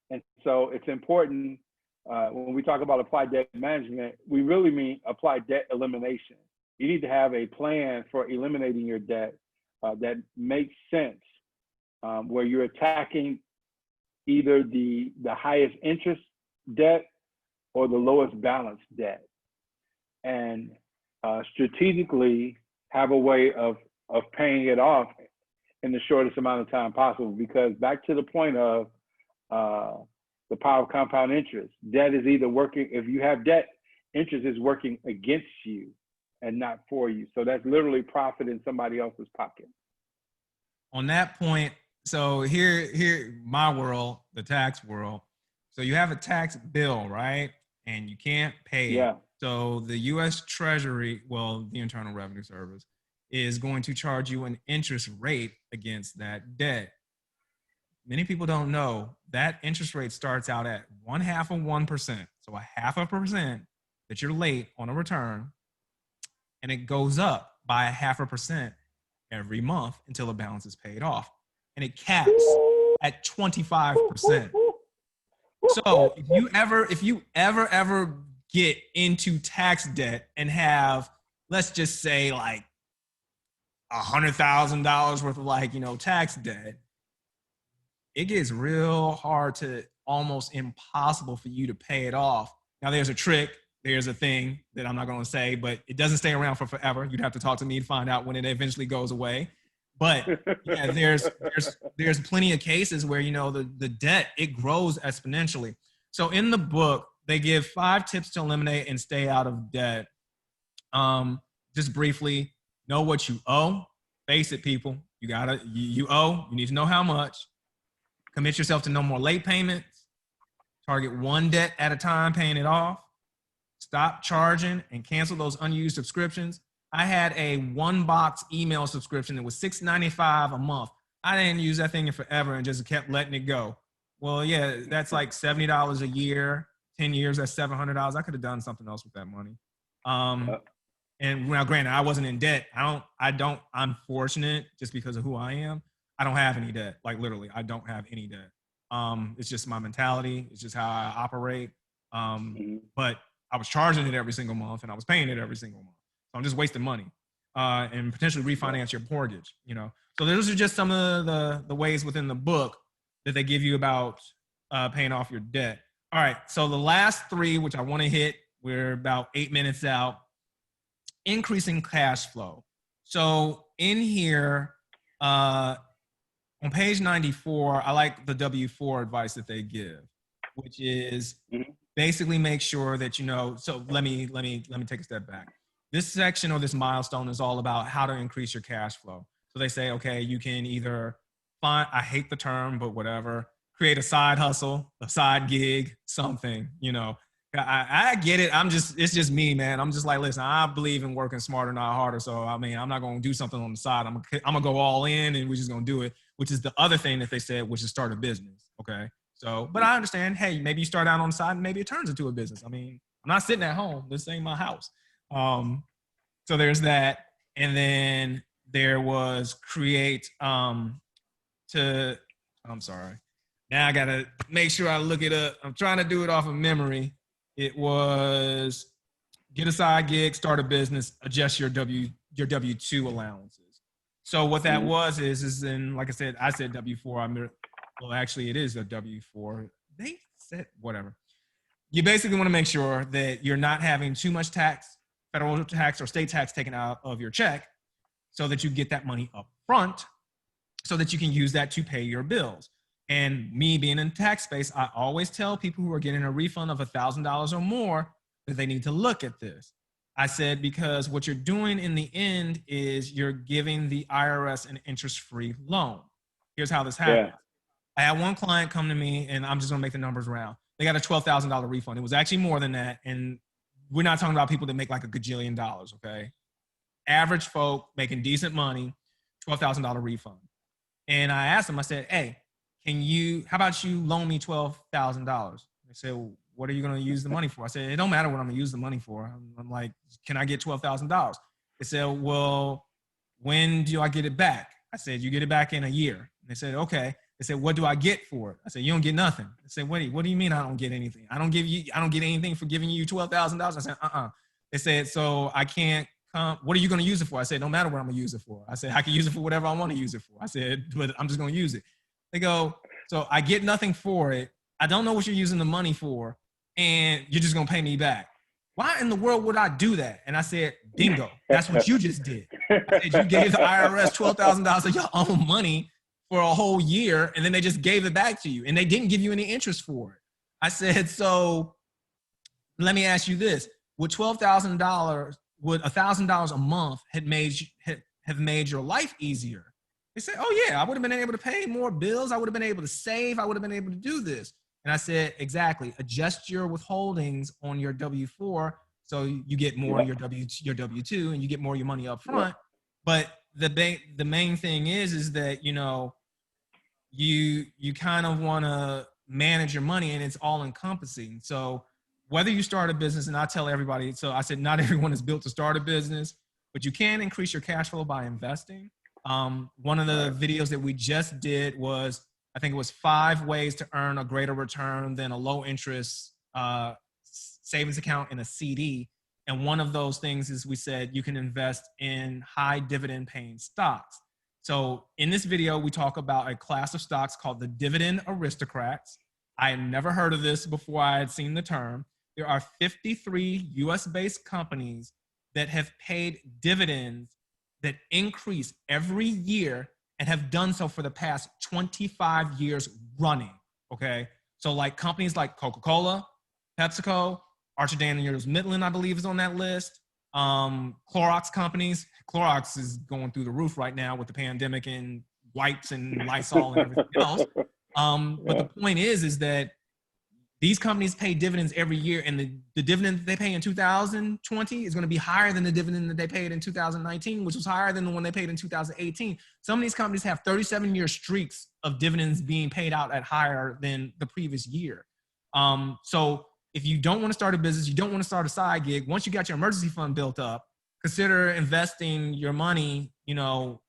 And so it's important when we talk about applied debt management, we really mean applied debt elimination. You need to have a plan for eliminating your debt that makes sense, where you're attacking either the highest interest debt or the lowest balance debt, and strategically have a way of paying it off in the shortest amount of time possible. Because back to the point of the power of compound interest, debt is either working, if you have debt, interest is working against you and not for you. So that's literally profit in somebody else's pocket. On that point, so here, my world, the tax world. So you have a tax bill, right? And you can't pay it. So the U.S. Treasury, well, the Internal Revenue Service, is going to charge you an interest rate against that debt. Many people don't know that interest rate starts out at 0.5%. So 0.5% that you're late on a return, and it goes up by 0.5% every month until the balance is paid off. And it caps at 25%. So if you ever get into tax debt and have, let's just say like $100,000 worth of tax debt, it gets real hard to almost impossible for you to pay it off. Now there's a trick, there's a thing that I'm not going to say, but it doesn't stay around for forever. You'd have to talk to me to find out when it eventually goes away. But yeah, there's plenty of cases where, the debt, it grows exponentially. So in the book, they give 5 tips to eliminate and stay out of debt. Just briefly, know what you owe. Face it, people. You owe. You need to know how much. Commit yourself to no more late payments. Target one debt at a time, paying it off. Stop charging and cancel those unused subscriptions. I had a 1-box email subscription that was $6.95 a month. I didn't use that thing in forever and just kept letting it go. Well, yeah, that's like $70 a year. 10 years, that's $700. I could have done something else with that money. And now, granted, I wasn't in debt. I'm fortunate just because of who I am. I don't have any debt. Like literally, I don't have any debt. It's just my mentality. It's just how I operate. But I was charging it every single month and I was paying it every single month. So I'm just wasting money and potentially refinance your mortgage, So those are just some of the ways within the book that they give you about paying off your debt. All right. So the last 3, which I want to hit, we're about 8 minutes out. Increasing cash flow. So in here, on page 94, I like the W-4 advice that they give, which is basically make sure that you know. So let me take a step back. This section or this milestone is all about how to increase your cash flow. So they say, okay, you can either find, I hate the term, but whatever, create a side hustle, a side gig, something, you know. I get it. It's just me, man. I'm just like, listen, I believe in working smarter, not harder. So, I mean, I'm not going to do something on the side. I'm going to go all in and we're just going to do it, which is the other thing that they said, which is start a business. Okay. So, but I understand, hey, maybe you start out on the side and maybe it turns into a business. I mean, I'm not sitting at home. This ain't my house. So there's that. And then there was create I'm sorry. Now I got to make sure I look it up. I'm trying to do it off of memory. It was get a side gig, start a business, adjust your W-2 allowances. So what that was is in, like I said W-4. Well, actually, it is a W-4. They said whatever. You basically want to make sure that you're not having too much tax, federal tax or state tax taken out of your check, so that you get that money up front, so that you can use that to pay your bills. And me being in the tax space, I always tell people who are getting a refund of $1,000 or more that they need to look at this. I said, because what you're doing in the end is you're giving the IRS an interest-free loan. Here's how this happens. Yeah. I had one client come to me, and I'm just gonna make the numbers round. They got a $12,000 refund. It was actually more than that. And we're not talking about people that make like a gajillion dollars, okay? Average folk making decent money, $12,000 refund. And I asked them, I said, hey, how about you loan me $12,000? They said, well, what are you going to use the money for? I said, it don't matter what I'm going to use the money for. I'm like, can I get $12,000? They said, well, when do I get it back? I said, you get it back in a year. And they said, okay. They said, what do I get for it? I said, you don't get nothing. They said, wait, what do you mean I don't get anything? I don't get anything for giving you $12,000. I said, They said, so I can't come. What are you going to use it for? I said, no matter what I'm going to use it for. I said, I can use it for whatever I want to use it for. I said, but I'm just going to use it. They go, so I get nothing for it. I don't know what you're using the money for, and you're just going to pay me back. Why in the world would I do that? And I said, bingo, that's what you just did. I said, you gave the IRS $12,000 of your own money for a whole year, and then they just gave it back to you, and they didn't give you any interest for it. I said, so let me ask you this. Would $12,000, would $1,000 a month have made your life easier? They said, oh yeah, I would have been able to pay more bills. I would have been able to save. I would have been able to do this. And I said, exactly. Adjust your withholdings on your W-4 so you get more your W-2 and you get more of your money up front. But the main thing is that, you know, you kind of want to manage your money, and it's all encompassing. So whether you start a business, and I tell everybody, so I said, not everyone is built to start a business, but you can increase your cash flow by investing. One of the videos that we just did was, I think it was 5 ways to earn a greater return than a low interest savings account in a CD. And one of those things is we said you can invest in high dividend paying stocks. So in this video, we talk about a class of stocks called the dividend aristocrats. I had never heard of this before I had seen the term. There are 53 US-based companies that have paid dividends that increase every year and have done so for the past 25 years running, okay? So like companies like Coca-Cola, PepsiCo, Archer Daniels Midland, I believe, is on that list. Clorox companies. Clorox is going through the roof right now with the pandemic and wipes and Lysol and everything else. But the point is that these companies pay dividends every year, and the dividend that they pay in 2020 is going to be higher than the dividend that they paid in 2019, which was higher than the one they paid in 2018. Some of these companies have 37-year streaks of dividends being paid out at higher than the previous year. So if you don't want to start a business, you don't want to start a side gig, once you got your emergency fund built up, consider investing your money, you know,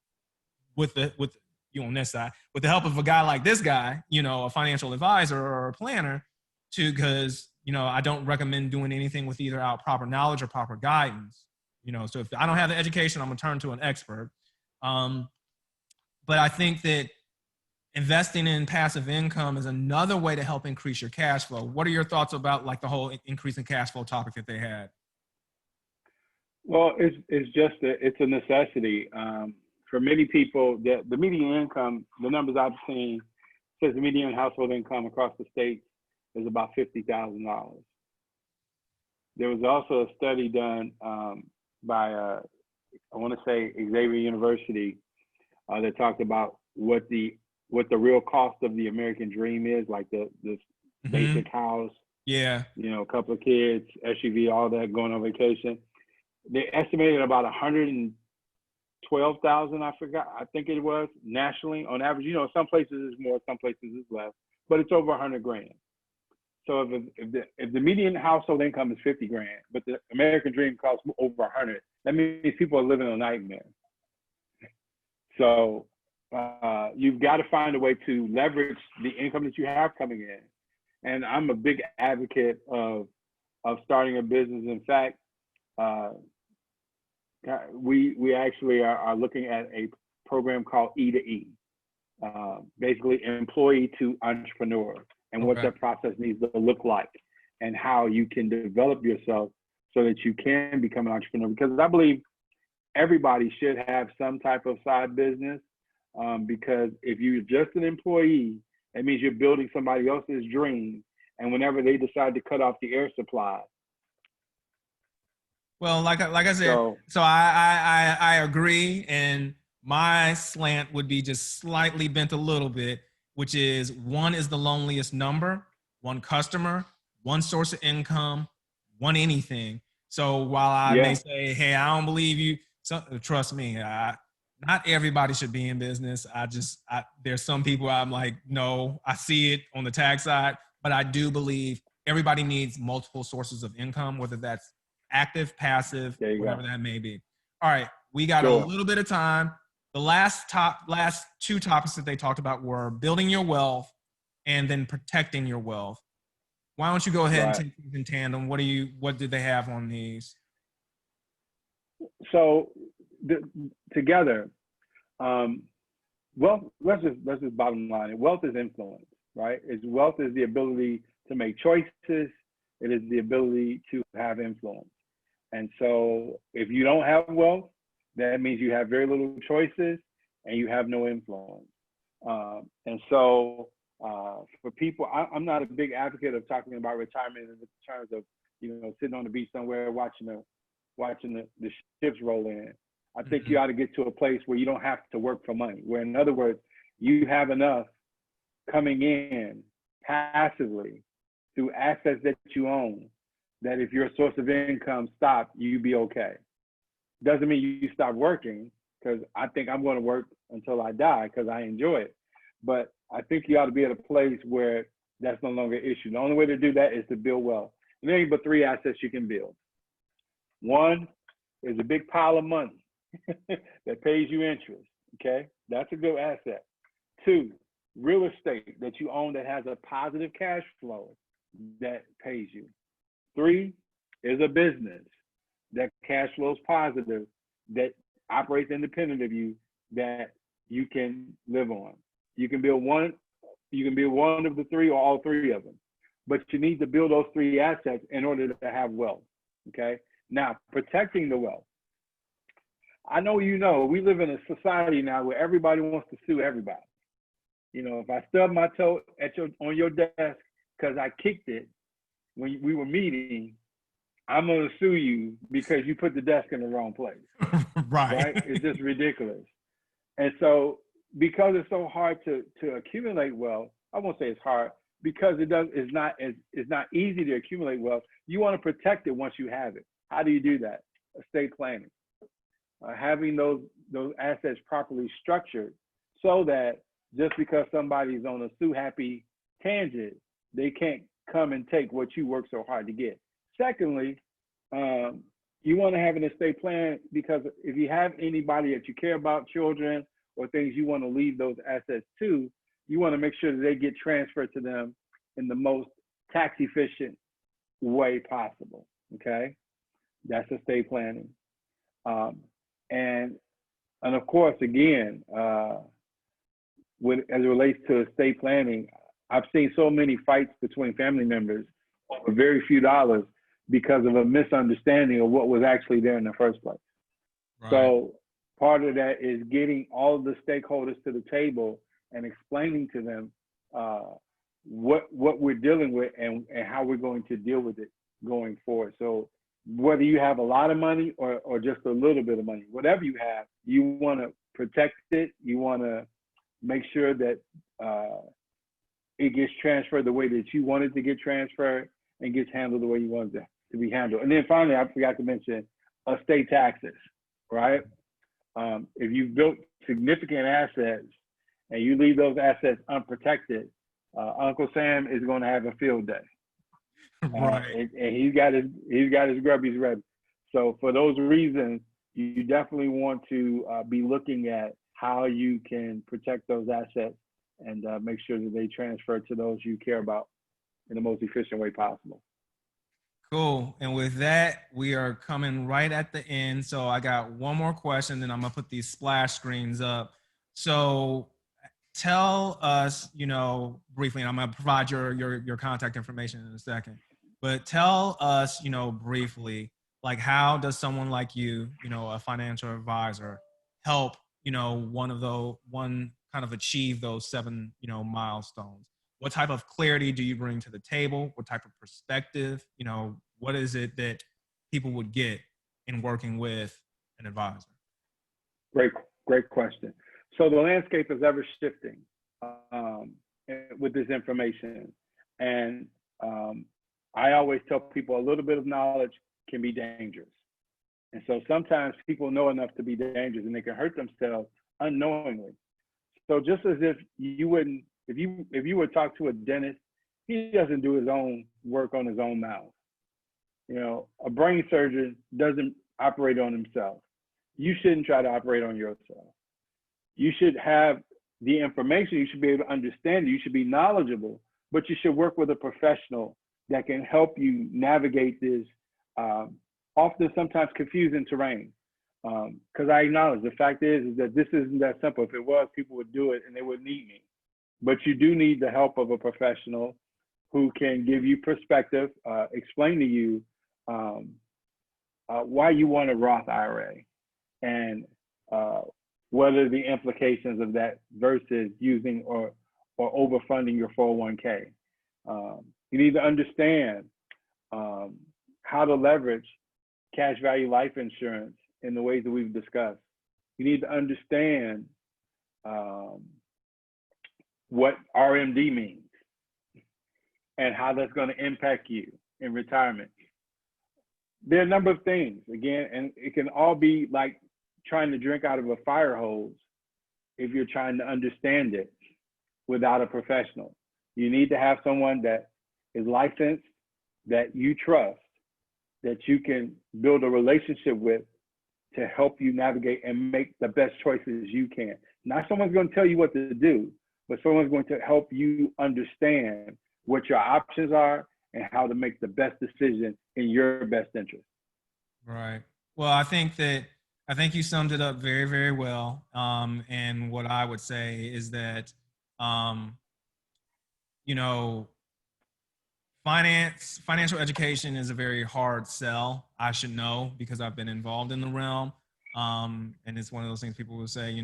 on this side, with the help of a guy like this guy, you know, a financial advisor or a planner, because, you know, I don't recommend doing anything with either our proper knowledge or proper guidance, you know. So if I don't have the education, I'm gonna turn to an expert. But I think that investing in passive income is another way to help increase your cash flow. What are your thoughts about like the whole increase in cash flow topic that they had? Well, it's just it's a necessity. For many people, the median income, the numbers I've seen says the median household income across the state is about $50,000. There was also a study done by I want to say Xavier University that talked about what the real cost of the American dream is, like the basic house, Yeah. you know, a couple of kids, SUV, all that, going on vacation. They estimated about 112,000. I think it was nationally on average. You know, some places is more, some places is less, but it's over 100 grand. So if the median household income is 50 grand, but the American dream costs over 100, that means people are living a nightmare. So you've got to find a way to leverage the income that you have coming in. And I'm a big advocate of starting a business. In fact, we actually are looking at a program called E2E, basically employee to entrepreneur, and what that process needs to look like, and how you can develop yourself so that you can become an entrepreneur. Because I believe everybody should have some type of side business, because if you're just an employee, that means you're building somebody else's dream. And whenever they decide to cut off the air supply. Well, like I said, so I agree, and my slant would be just slightly bent a little bit, which is one is the loneliest number, one customer, one source of income, one anything. So while I may say, hey, I don't believe you, trust me, not everybody should be in business. There's some people I'm like, no, I see it on the tax side, but I do believe everybody needs multiple sources of income, whether that's active, passive, whatever that may be. All right, we got a little bit of time. The last two topics that they talked about were building your wealth and then protecting your wealth. Why don't you go ahead and take these in tandem? What did they have on these? So together, wealth, let's just bottom line it. Wealth is influence, right? Wealth is the ability to make choices. It is the ability to have influence. And so if you don't have wealth, that means you have very little choices and you have no influence. And so for people, I'm not a big advocate of talking about retirement in terms of, you know, sitting on the beach somewhere watching the ships roll in. I think you ought to get to a place where you don't have to work for money, where, in other words, you have enough coming in passively through assets that you own, that if your source of income stopped, you'd be okay. Doesn't mean you stop working, because I think I'm going to work until I die because I enjoy it. But I think you ought to be at a place where that's no longer an issue. The only way to do that is to build wealth. And there ain't but three assets you can build. One is a big pile of money that pays you interest, okay? That's a good asset. Two, real estate that you own that has a positive cash flow that pays you. Three is a business that cash flows positive, that operates independent of you, that you can live on. You can build one of the three or all three of them, but you need to build those three assets in order to have wealth, okay? Now, protecting the wealth. I know you know, we live in a society now where everybody wants to sue everybody. You know, if I stub my toe on your desk because I kicked it when we were meeting, I'm gonna sue you because you put the desk in the wrong place. Right? It's just ridiculous. And so, because it's so hard to accumulate wealth, I won't say it's hard, because it's not easy to accumulate wealth. You want to protect it once you have it. How do you do that? Estate planning. Having those assets properly structured so that just because somebody's on a sue-happy tangent, they can't come and take what you worked so hard to get. Secondly, you want to have an estate plan, because if you have anybody that you care about, children or things you want to leave those assets to, you want to make sure that they get transferred to them in the most tax efficient way possible, okay? That's estate planning. And of course, again, as it relates to estate planning, I've seen so many fights between family members over very few dollars because of a misunderstanding of what was actually there in the first place. Right. So part of that is getting all of the stakeholders to the table and explaining to them what we're dealing with and how we're going to deal with it going forward. So whether you have a lot of money or just a little bit of money, whatever you have, you want to protect it. You want to make sure that it gets transferred the way that you want it to get transferred and gets handled the way you want it to be handled. And then finally, I forgot to mention estate taxes, right? If you've built significant assets and you leave those assets unprotected, Uncle Sam is going to have a field day. Right. And he's got his grubbies ready. So for those reasons, you definitely want to be looking at how you can protect those assets and make sure that they transfer to those you care about in the most efficient way possible. Cool. And with that, we are coming right at the end. So I got one more question, then I'm gonna put these splash screens up. So tell us, briefly, and I'm gonna provide your contact information in a second, but tell us, briefly, like how does someone like you, a financial advisor, help, one kind of achieve those 7, milestones? What type of clarity do you bring to the table? What type of perspective? What is it that people would get in working with an advisor? Great question. So the landscape is ever shifting with this information. And I always tell people a little bit of knowledge can be dangerous. And so sometimes people know enough to be dangerous and they can hurt themselves unknowingly. So just as if you wouldn't, if you would talk to a dentist, he doesn't do his own work on his own mouth. A brain surgeon doesn't operate on himself. You shouldn't try to operate on yourself. You should have the information, you should be able to understand it, you should be knowledgeable, but you should work with a professional that can help you navigate this often sometimes confusing terrain. Because I acknowledge the fact is that this isn't that simple. If it was, people would do it and they would need me. But you do need the help of a professional who can give you perspective, explain to you why you want a Roth IRA and what are the implications of that versus using or overfunding your 401k. You need to understand how to leverage cash value life insurance in the ways that we've discussed. You need to understand what RMD means and how that's going to impact you in retirement. There are a number of things, again, and it can all be like trying to drink out of a fire hose if you're trying to understand it without a professional. You need to have someone that is licensed, that you trust, that you can build a relationship with to help you navigate and make the best choices you can. Not someone's going to tell you what to do, but someone's going to help you understand what your options are and how to make the best decision in your best interest. Right. Well, I think you summed it up very, very well. And what I would say is that, financial education is a very hard sell. I should know because I've been involved in the realm. And it's one of those things people will say,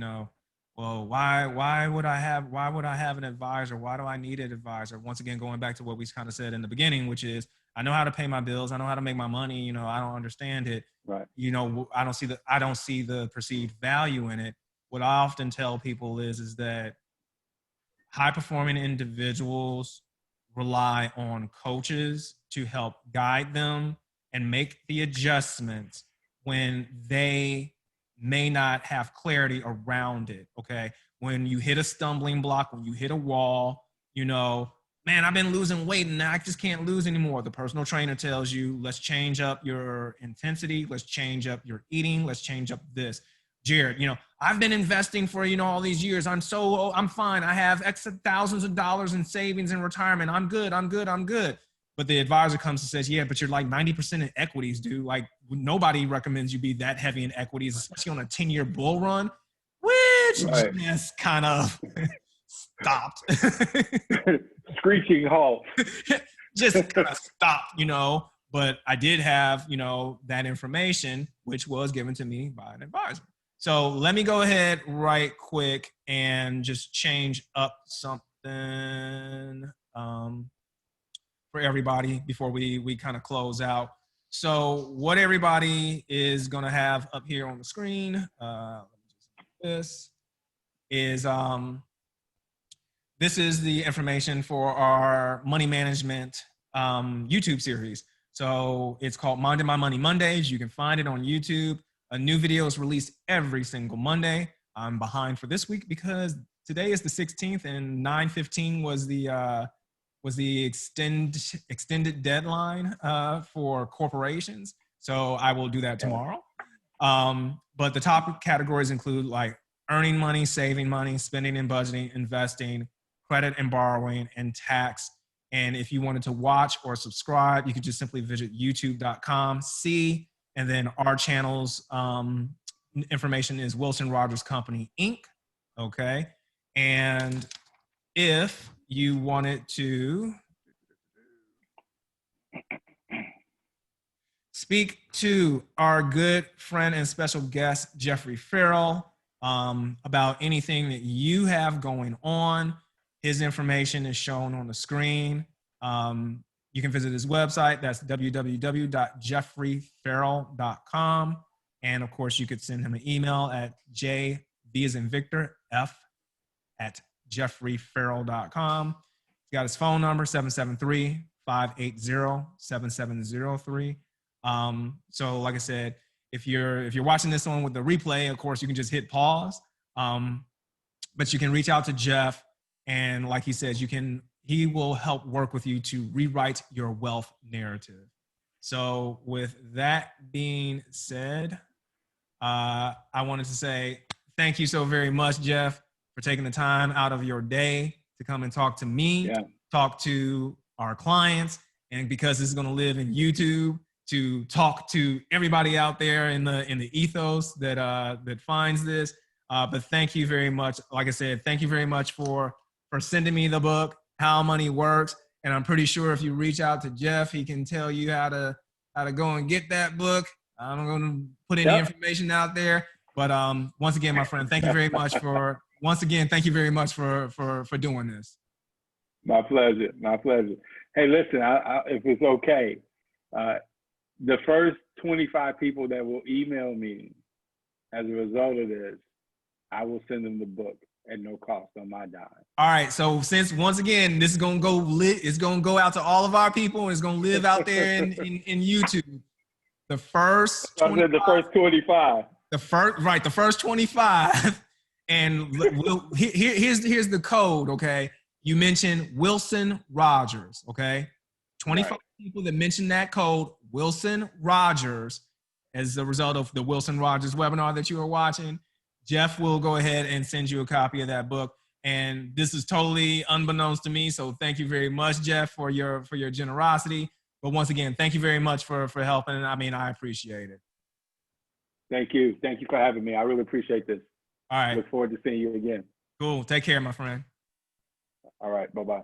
well, why would I have an advisor? Why do I need an advisor? Once again, going back to what we kind of said in the beginning, which is I know how to pay my bills. I know how to make my money. I don't understand it. Right. I don't see the perceived value in it. What I often tell people is that high performing individuals rely on coaches to help guide them and make the adjustments when they may not have clarity around it. Okay. When you hit a stumbling block, when you hit a wall, man, I've been losing weight and I just can't lose anymore. The personal trainer tells you, let's change up your intensity. Let's change up your eating. Let's change up this. Jared, I've been investing for, all these years. I'm fine. I have X thousands of dollars in savings and retirement. I'm good. But the advisor comes and says, yeah, but you're like 90% in equities, dude. Like nobody recommends you be that heavy in equities, especially on a 10-year bull run, which right. just kind of stopped. Screeching halt. Just kind of stopped, but I did have, you know, that information, which was given to me by an advisor. So let me go ahead right quick and just change up something for everybody before we kind of close out. So what everybody is going to have up here on the screen, let me just do this, is this is the information for our money management YouTube series. So it's called Minding My Money Mondays. You can find it on YouTube. A new video is released every single Monday. I'm behind for this week because today is the 16th and 9/15 was the extended deadline for corporations. So I will do that tomorrow. But the top categories include like earning money, saving money, spending and budgeting, investing, credit and borrowing, and tax. And if you wanted to watch or subscribe, you could just simply visit youtube.com, and then our channel's information is Wilson Rogers Company, Inc. Okay. And if you wanted to speak to our good friend and special guest, Jeffery Ferrell, about anything that you have going on, his information is shown on the screen. You can visit his website. That's www.jefferyferrell.com. And of course, you could send him an email at J, V as in Victor, F at jefferyferrell.com. He's got his phone number, 773-580-7703. So like I said, if you're watching this one with the replay, of course, you can just hit pause. But you can reach out to Jeff, and like he says, he will help work with you to rewrite your wealth narrative. So with that being said, I wanted to say thank you so very much, Jeff, for taking the time out of your day to come and talk to me, talk to our clients, and because this is going to live in YouTube, to talk to everybody out there in the ethos that finds this. But thank you very much. Like I said, thank you very much for sending me the book, How Money Works. And I'm pretty sure if you reach out to Jeff, he can tell you how to go and get that book. I'm going to put any information out there. But once again, my friend, thank you very much for doing this. My pleasure. My pleasure. Hey, listen, if it's okay, the first 25 people that will email me as a result of this, I will send them the book at no cost on my dime. All right. So since once again, this is going to go it's going to go out to all of our people, and it's going to live out there in YouTube. The first 25. The first 25. The first 25. And here's the code, okay? You mentioned Wilson Rogers, okay? 25 people that mention that code, Wilson Rogers, as a result of the Wilson Rogers webinar that you are watching. Jeff will go ahead and send you a copy of that book. And this is totally unbeknownst to me. So thank you very much, Jeff, for your generosity. But once again, thank you very much for helping. I mean, I appreciate it. Thank you. Thank you for having me. I really appreciate this. All right. Look forward to seeing you again. Cool. Take care, my friend. All right. Bye-bye.